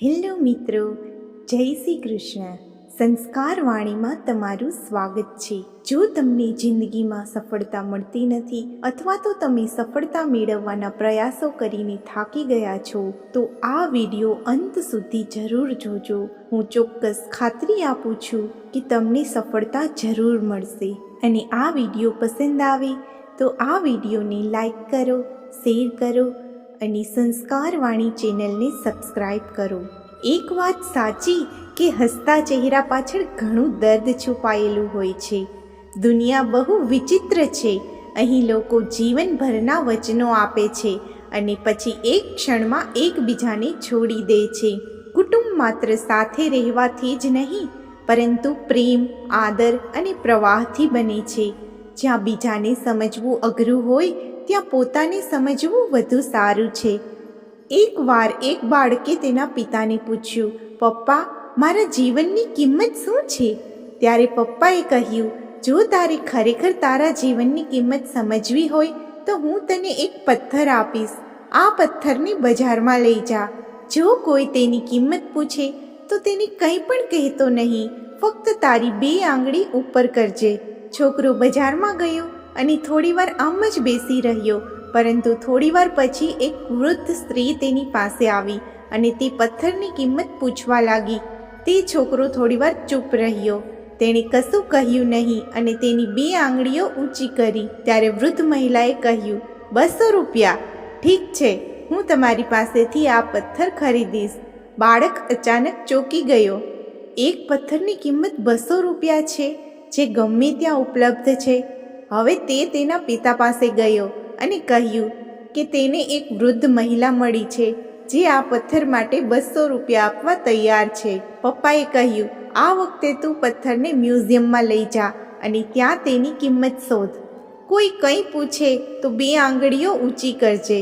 Hello મિત્રો, જય શ્રી કૃષ્ણ. સંસ્કાર વાણીમાં તમારું સ્વાગત છે. જો તમને જિંદગીમાં સફળતા મળતી નથી અથવા તો તમે સફળતા મેળવવાના પ્રયાસો કરીને થાકી ગયા છો તો આ વિડીયો અંત સુધી જરૂર જોજો. હું ચોક્કસ ખાતરી આપું છું કે તમને સફળતા જરૂર મળશે. અને આ વિડીયો પસંદ આવે તો આ વિડીયોને લાઈક કરો, શેર કરો અને સંસ્કાર વાણી ચેનલને સબસ્ક્રાઈબ કરો. એક વાત સાચી કે હસતા ચહેરા પાછળ ઘણું દર્દ છુપાયેલું હોય છે. દુનિયા બહુ વિચિત્ર છે. અહીં લોકો જીવનભરના વચનો આપે છે અને પછી એક ક્ષણમાં એકબીજાને છોડી દે છે. કુટુંબ માત્ર સાથે રહેવાથી જ નહીં, પરંતુ પ્રેમ, આદર અને પ્રવાહથી બને છે. જ્યાં બીજાને સમજવું અઘરું હોય ત્યાં પોતાને સમજવું વધુ સારું છે. એકવાર એક બાળકે તેના પિતાને પૂછ્યું, પપ્પા, મારા જીવનની કિંમત શું છે? ત્યારે પપ્પાએ કહ્યું, જો તારે ખરેખર તારા જીવનની કિંમત સમજવી હોય તો હું તને એક પથ્થર આપીશ. આ પથ્થરને બજારમાં લઈ જા. જો કોઈ તેની કિંમત પૂછે તો તેને કંઈ પણ કહેતો નહીં, ફક્ત તારી 2 આંગળી ઉપર કરજે. છોકરો બજારમાં ગયો અને થોડીવાર આમ જ બેસી રહ્યો. પરંતુ થોડીવાર પછી એક વૃદ્ધ સ્ત્રી તેની પાસે આવી અને તે પથ્થરની કિંમત પૂછવા લાગી. તે છોકરો થોડીવાર ચૂપ રહ્યો. તેણે કશું કહ્યું નહીં અને તેની 2 આંગળીઓ ઊંચી કરી. ત્યારે વૃદ્ધ મહિલાએ કહ્યું, 200 રૂપિયા. ઠીક છે, હું તમારી પાસેથી આ પથ્થર ખરીદીશ. બાળક અચાનક ચોંકી ગયો. એક પથ્થરની કિંમત 200 રૂપિયા છે, જે ગમે ત્યાં ઉપલબ્ધ છે. હવે તે તેના પિતા પાસે ગયો અને કહ્યું કે તેને એક વૃદ્ધ મહિલા મળી છે જે આ પથ્થર માટે 200 રૂપિયા આપવા તૈયાર છે. પપ્પાએ કહ્યું, આ વખતે તું પથ્થરને મ્યુઝિયમમાં લઈ જા અને ત્યાં તેની કિંમત શોધ. કોઈ કંઈ પૂછે તો 2 આંગળીઓ ઊંચી કરજે.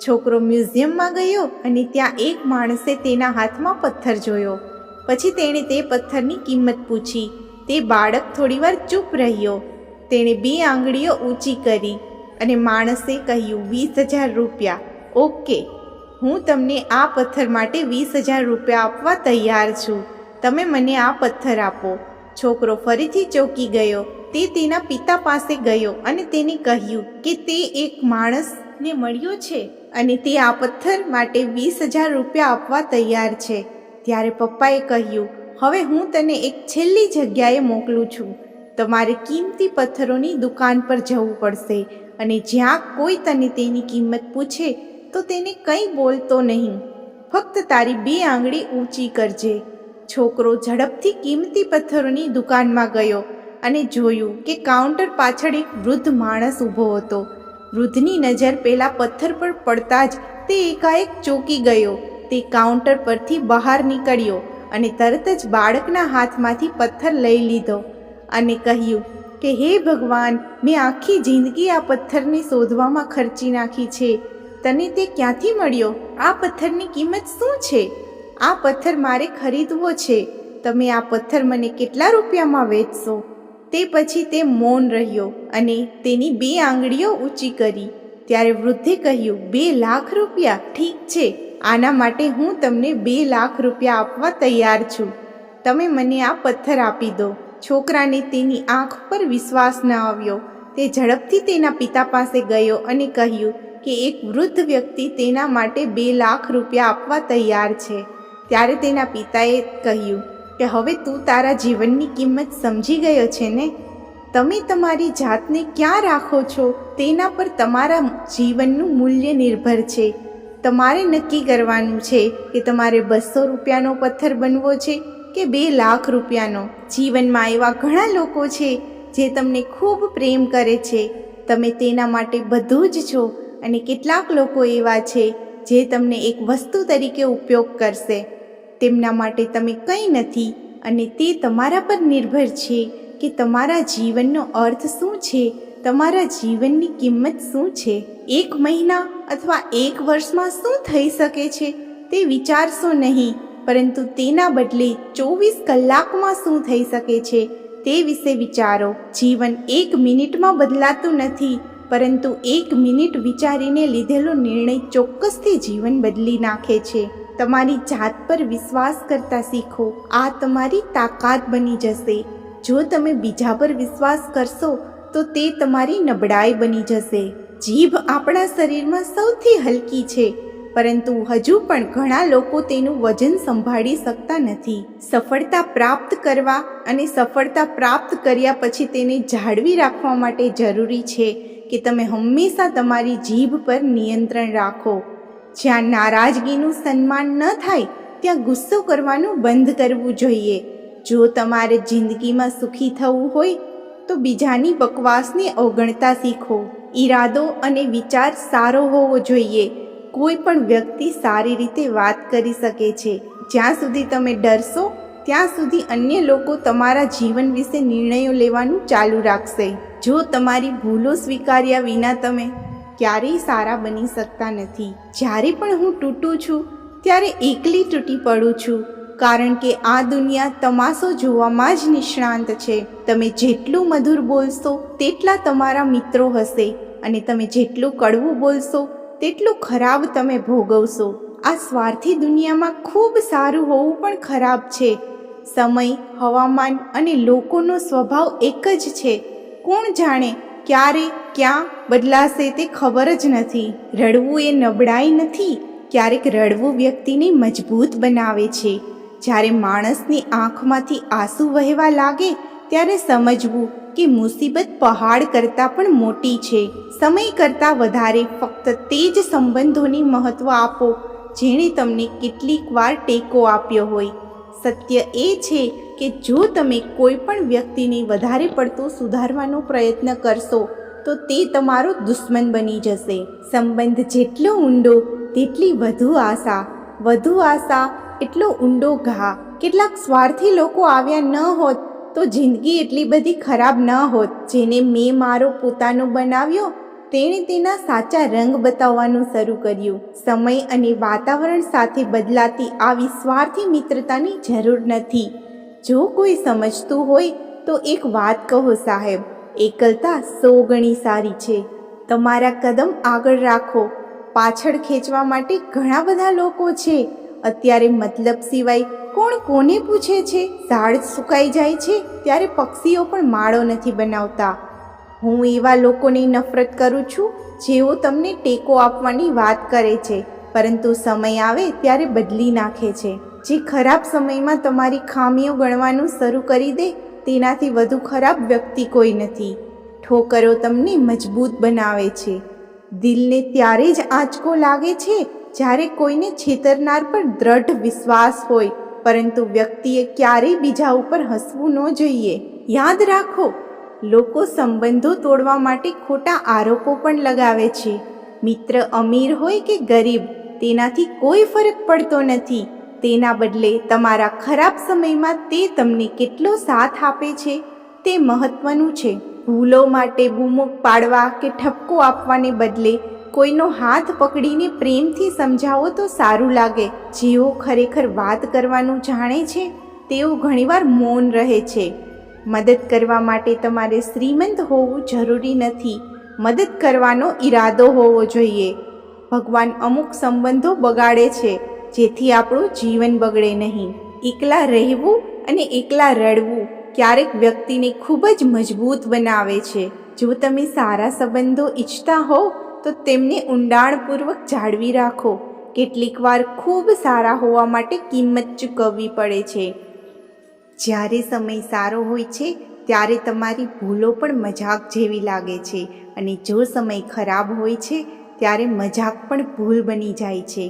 છોકરો મ્યુઝિયમમાં ગયો અને ત્યાં એક માણસે તેના હાથમાં પથ્થર જોયો. પછી તેણે તે પથ્થરની કિંમત પૂછી. તે બાળક થોડીવાર ચૂપ રહ્યો. તેણે 2 આંગળીઓ ઊંચી કરી અને માણસે કહ્યું, 20,000 રૂપિયા. ઓકે, હું તમને આ પથ્થર માટે 20,000 રૂપિયા આપવા તૈયાર છું. તમે મને આ પથ્થર આપો. છોકરો ફરીથી ચોંકી ગયો. તે તેના પિતા પાસે ગયો અને તેને કહ્યું કે તે એક માણસને મળ્યો છે અને તે આ પથ્થર માટે 20,000 રૂપિયા આપવા તૈયાર છે. ત્યારે પપ્પાએ કહ્યું, હવે હું તને એક છેલ્લી જગ્યાએ મોકલું છું. તમારે કિંમતી પથ્થરોની દુકાન પર જવું પડશે અને જ્યાં કોઈ તને તેની કિંમત પૂછે તો તેને કંઈ બોલતો નહીં, ફક્ત તારી 2 આંગળી ઊંચી કરજે. છોકરો ઝડપથી કિંમતી પથ્થરોની દુકાનમાં ગયો અને જોયું કે કાઉન્ટર પાછળ એક વૃદ્ધ માણસ ઊભો હતો. વૃદ્ધની નજર પેલા પથ્થર પર પડતા જ તે એકાએક ચોંકી ગયો. તે કાઉન્ટર પરથી બહાર નીકળ્યો અને તરત જ બાળકના હાથમાંથી પથ્થર લઈ લીધો અને કહ્યું કે હે ભગવાન, મેં આખી જિંદગી આ પથ્થરને શોધવામાં ખર્ચી નાખી છે. તને તે ક્યાંથી મળ્યો? આ પથ્થરની કિંમત શું છે? આ પથ્થર મારે ખરીદવો છે. તમે આ પથ્થર મને કેટલા રૂપિયામાં વેચશો? તે પછી તે મૌન રહ્યો અને તેની 2 આંગળીઓ ઊંચી કરી. ત્યારે વૃદ્ધે કહ્યું, 2 લાખ રૂપિયા? ઠીક છે, આના માટે હું તમને 2 લાખ રૂપિયા આપવા તૈયાર છું. તમે મને આ પથ્થર આપી દો. છોકરાને તેની આંખ પર વિશ્વાસ ન આવ્યો. તે ઝડપથી તેના પિતા પાસે ગયો અને કહ્યું કે એક વૃદ્ધ વ્યક્તિ તેના માટે 2 લાખ રૂપિયા આપવા તૈયાર છે. ત્યારે તેના પિતાએ કહ્યું કે હવે તું તારા જીવનની કિંમત સમજી ગયો છે ને? તમે તમારી જાતને ક્યાં રાખો છો તેના પર તમારા જીવનનું મૂલ્ય નિર્ભર છે. તમારે નક્કી કરવાનું છે કે તમારે 200 રૂપિયાનો પથ્થર બનવો છે કે 2 લાખ રૂપિયાનો. જીવનમાં એવા ઘણા લોકો છે જે તમને ખૂબ પ્રેમ કરે છે. તમે તેના માટે બધું જ છો. અને કેટલાક લોકો એવા છે જે તમને એક વસ્તુ તરીકે ઉપયોગ કરશે. તેમના માટે તમે કંઈ નથી અને તે તમારા પર નિર્ભર છે કે તમારા જીવનનો અર્થ શું છે, તમારા જીવનની કિંમત શું છે. 1 મહિના અથવા 1 વર્ષમાં શું થઈ શકે છે તે વિચારશો નહીં, પરંતુ તેના બદલે 24 કલાકમાં શું થઈ શકે છે તે વિશે વિચારો. જીવન 1 મિનિટમાં બદલાતું નથી, પરંતુ 1 મિનિટ વિચારીને લીધેલો નિર્ણય ચોક્કસથી જીવન બદલી નાખે છે. તમારી જાત પર વિશ્વાસ કરતા શીખો. આ તમારી તાકાત બની જશે. જો તમે બીજા પર વિશ્વાસ કરશો તો તે તમારી નબળાઈ બની જશે. જીભ આપણા શરીરમાં સૌથી હલકી છે, પરંતુ હજુ પણ ઘણા લોકો તેનું વજન સંભાળી શકતા નથી. સફળતા પ્રાપ્ત કરવા અને સફળતા પ્રાપ્ત કર્યા પછી તેને જાળવી રાખવા માટે જરૂરી છે કે તમે હંમેશા તમારી જીભ પર નિયંત્રણ રાખો. જ્યાં નારાજગીનું સન્માન ન થાય ત્યાં ગુસ્સો કરવાનું બંધ કરવું જોઈએ. જો તમારે જિંદગીમાં સુખી થવું હોય તો બીજાની બકવાસને અવગણતા શીખો. ઈરાદો અને વિચાર સારો હોવો જોઈએ. કોઈ પણ વ્યક્તિ સારી રીતે વાત કરી શકે છે. જ્યાં સુધી તમે ડરશો ત્યાં સુધી અન્ય લોકો તમારા જીવન વિશે નિર્ણયો લેવાનું ચાલુ રાખશે. જો તમારી ભૂલો સ્વીકાર્યા વિના તમે ક્યારેય સારા બની શકતા નથી. જ્યારે પણ હું તૂટું છું ત્યારે એકલી તૂટી પડું છું, કારણ કે આ દુનિયા તમાશો જોવામાં જ નિષ્ણાંત છે. તમે જેટલું મધુર બોલશો તેટલા તમારા મિત્રો હશે, અને તમે જેટલું કડવું બોલશો તેટલું ખરાબ તમે ભોગવશો. આ સ્વાર્થી દુનિયામાં ખૂબ સારું હોવું પણ ખરાબ છે. સમય, હવામાન અને લોકોનો સ્વભાવ એક જ છે. કોણ જાણે ક્યારે ક્યાં બદલાશે તે ખબર જ નથી. રડવું એ નબળાઈ નથી. ક્યારેક રડવું વ્યક્તિને મજબૂત બનાવે છે. જ્યારે માણસની આંખમાંથી આંસુ વહેવા લાગે ત્યારે સમજવું કે મુસીબત પહાડ કરતાં પણ મોટી છે. સમય કરતાં વધારે ફક્ત તે જ સંબંધોની મહત્ત્વ આપો જેણે તમને કેટલીક વાર ટેકો આપ્યો હોય. સત્ય એ છે કે જો તમે કોઈ પણ વ્યક્તિને વધારે પડતો સુધારવાનો પ્રયત્ન કરશો તો તે તમારો દુશ્મન બની જશે. સંબંધ જેટલો ઊંડો તેટલી વધુ આશા, વધુ આશા એટલો ઊંડો ઘા. કેટલાક સ્વાર્થી લોકો આવ્યા ન હોત તો જિંદગી એટલી બધી ખરાબ ન હોત. જેને મેં મારો પોતાનો બનાવ્યો તેણે તેના સાચા રંગ બતાવવાનું શરૂ કર્યું. સમય અને વાતાવરણ સાથે બદલાતી આવી સ્વાર્થી મિત્રતાની જરૂર નથી. જો કોઈ સમજતું હોય તો એક વાત કહો સાહેબ, એકલતા 100 ગણી સારી છે. તમારા કદમ આગળ રાખો. પાછળ ખેંચવા માટે ઘણા બધા લોકો છે. અત્યારે મતલબ સિવાય કોણ કોને પૂછે છે? ઝાડ સુકાઈ જાય છે ત્યારે પક્ષીઓ પણ માળો નથી બનાવતા. હું એવા લોકોની નફરત કરું છું જેઓ તમને ટેકો આપવાની વાત કરે છે, પરંતુ સમય આવે ત્યારે બદલી નાખે છે. જે ખરાબ સમયમાં તમારી ખામીઓ ગણવાનું શરૂ કરી દે તેનાથી વધુ ખરાબ વ્યક્તિ કોઈ નથી. ઠોકરો તમને મજબૂત બનાવે છે. દિલને ત્યારે જ આંચકો લાગે છે જ્યારે કોઈને છેતરનાર પર દ્રઢ વિશ્વાસ હોય, પરંતુ વ્યક્તિએ ક્યારેય બીજા ઉપર હસવું ન જોઈએ. યાદ રાખો, લોકો સંબંધો તોડવા માટે ખોટા આરોપો પણ લગાવે છે. મિત્ર અમીર હોય કે ગરીબ તેનાથી કોઈ ફરક પડતો નથી. તેના બદલે તમારા ખરાબ સમયમાં તે તમને કેટલો સાથ આપે છે તે મહત્વનું છે. ભૂલો માટે બૂમો પાડવા કે ઠપકો આપવાને બદલે કોઈનો હાથ પકડીને પ્રેમથી સમજાવો તો સારું લાગે. જેઓ ખરેખર વાત કરવાનું જાણે છે તેઓ ઘણીવાર મૌન રહે છે. મદદ કરવા માટે તમારે શ્રીમંત હોવું જરૂરી નથી. મદદ કરવાનો ઈરાદો હોવો જોઈએ. ભગવાન અમુક સંબંધો બગાડે છે જેથી આપણું જીવન બગડે નહીં. એકલા રહેવું અને એકલા રડવું ક્યારેક વ્યક્તિને ખૂબ જ મજબૂત બનાવે છે. જો તમે સારા સંબંધો ઈચ્છતા હો તો તેમને ઊંડાણપૂર્વક જાળવી રાખો. કેટલીક વાર ખૂબ સારા હોવા માટે કિંમત ચૂકવવી પડે છે. જ્યારે સમય સારો હોય છે ત્યારે તમારી ભૂલો પણ મજાક જેવી લાગે છે, અને જો સમય ખરાબ હોય છે ત્યારે મજાક પણ ભૂલ બની જાય છે.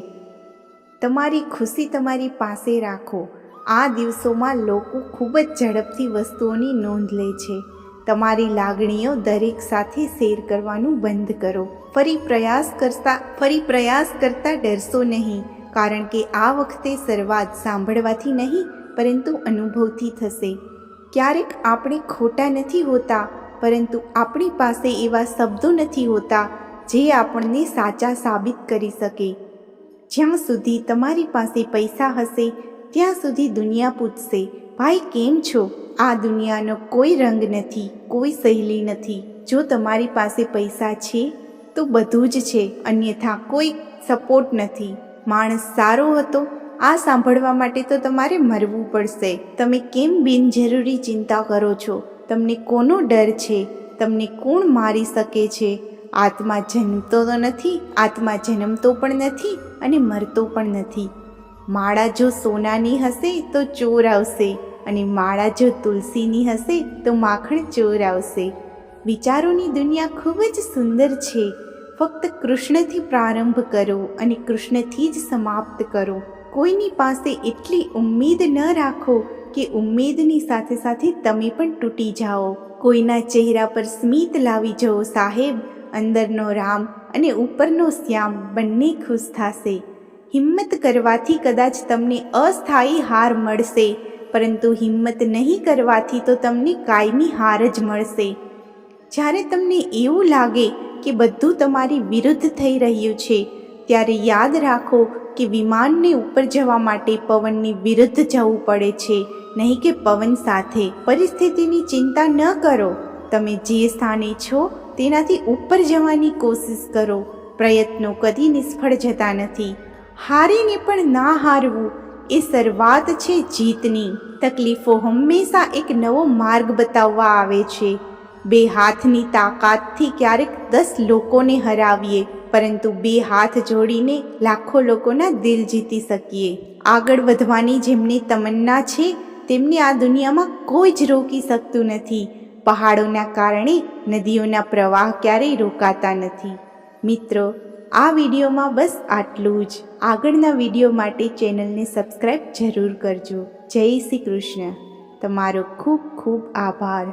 તમારી ખુશી તમારી પાસે રાખો. આ દિવસોમાં લોકો ખૂબ જ ઝડપથી વસ્તુઓની નોંધ લે છે. તમારી લાગણીઓ દરેક સાથે શેર કરવાનું બંધ કરો. ફરી પ્રયાસ કરતા ડરશો નહીં, કારણ કે આ વખતે શરૂઆત સાંભળવાથી નહીં પરંતુ અનુભવથી થશે. ક્યારેક આપણે ખોટા નથી હોતા, પરંતુ આપણી પાસે એવા શબ્દો નથી હોતા જે આપણને સાચા સાબિત કરી શકે. જ્યાં સુધી તમારી પાસે પૈસા હશે ત્યાં સુધી દુનિયા પૂછશે, ભાઈ કેમ છો? આ દુનિયાનો કોઈ રંગ નથી, કોઈ સહેલી નથી. જો તમારી પાસે પૈસા છે તો બધું જ છે, અન્યથા કોઈ સપોર્ટ નથી. માણસ સારો હતો આ સાંભળવા માટે તો તમારે મરવું પડશે. તમે કેમ બિનજરૂરી ચિંતા કરો છો? તમને કોનો ડર છે? તમને કોણ મારી શકે છે? આત્મા જન્મતો તો નથી, આત્મા જન્મતો પણ નથી અને મરતો પણ નથી. માળા જો સોનાની હશે તો ચોર આવશે અને માળા જો તુલસીની હશે તો માખણ ચોર આવશે. વિચારોની દુનિયા ખૂબ જ સુંદર છે. ફક્ત કૃષ્ણથી પ્રારંભ કરો અને કૃષ્ણથી જ સમાપ્ત કરો. કોઈની પાસે એટલી ઉમ્મીદ ન રાખો કે ઉમ્મીદની સાથે સાથે તમે પણ તૂટી જાઓ. કોઈના ચહેરા પર સ્મિત લાવી જવો સાહેબ. અંદરનો રામ અને ઉપરનો શ્યામ બંને ખુશ થશે. હિંમત કરવાથી કદાચ તમને અસ્થાયી હાર મળશે, પરંતુ હિંમત નહીં કરવાથી તો તમને કાયમી હાર જ મળશે. જ્યારે તમને એવું લાગે કે બધું તમારી વિરુદ્ધ થઈ રહ્યું છે, ત્યારે યાદ રાખો કે વિમાનને ઉપર જવા માટે પવનની વિરુદ્ધ જવું પડે છે, નહીં કે પવન સાથે. પરિસ્થિતિની ચિંતા ન કરો. તમે જે સ્થાને છો તેનાથી ઉપર જવાની કોશિશ કરો. પ્રયત્નો કદી નિષ્ફળ જતા નથી. હારીને પણ ના હારવું એ શરૂઆત છે જીતની. તકલીફો હંમેશા એક નવો માર્ગ બતાવવા આવે છે. બે હાથની તાકાતથી ક્યારેક 10 લોકોને હરાવીએ, પરંતુ બે હાથ જોડીને લાખો લોકોના દિલ જીતી શકીએ. આગળ વધવાની જેમને તમન્ના છે તેમને આ દુનિયામાં કોઈ જ રોકી શકતું નથી. પહાડોના કારણે નદીઓના પ્રવાહ ક્યારેય રોકાતા નથી. મિત્રો, આ વિડીયોમાં બસ આટલું જ. આગળના વિડીયો માટે ચેનલને સબસ્ક્રાઈબ જરૂર કરજો. જય શ્રી કૃષ્ણ. તમારો ખૂબ ખૂબ આભાર.